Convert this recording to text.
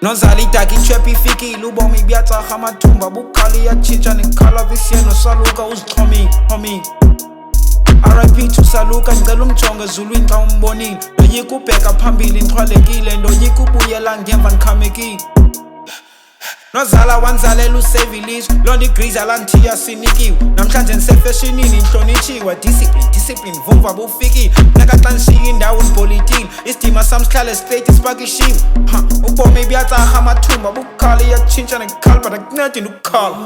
Nozali taki chepi fiki Lubomi biata hamatumba Bukali ya chicha ni kala visieno Saluka uzikomi homie RIP to Saluka ngicela umjonge ezulwini xa umbonile Ndoyika ubheka phambili ngiqhwalekile Ndoyika ubuyela ngemva ngikhamekile Nozala wanzalela usave ilizwe Londa igriza lanthiya sinikiwe Namhlanje nisefashionini nhlonitshiwe Discipline vumva bufikile Nakaxa ngishiya indawo ngipolitile Isidima sami sihlale straight isipakishiwe Ubomi buyatsaha amathumba Bukhali iyatshintsha nekhala but akuncedi ukukhala